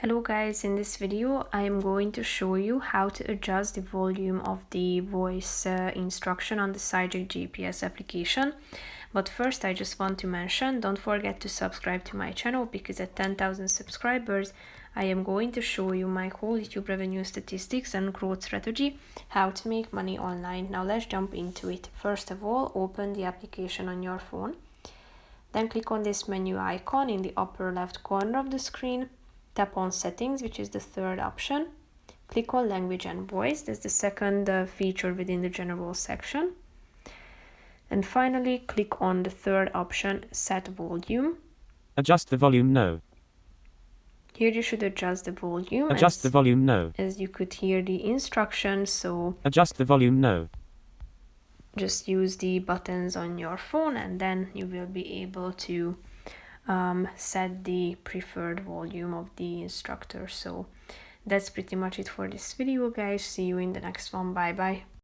Hello guys, in this video I am going to show you how to adjust the volume of the voice instruction on the Sygic GPS application. But first I just want to mention, don't forget to subscribe to my channel, because at 10,000 subscribers I am going to show you my whole YouTube revenue statistics and growth strategy, how to make money online. Now let's jump into it. First of all, open the application on your phone. Then click on this menu icon in the upper left corner of the screen. Tap on settings, which is the third option. Click on language and voice, that's the second feature within the general section. And finally, click on the third option, set volume. Adjust the volume, no. Here you should adjust the volume. Adjust the volume, no. As you could hear the instructions, so adjust the volume, no. Just use the buttons on your phone and then you will be able to set the preferred volume of the instructor. So that's pretty much it for this video, guys. See you in the next one. Bye bye.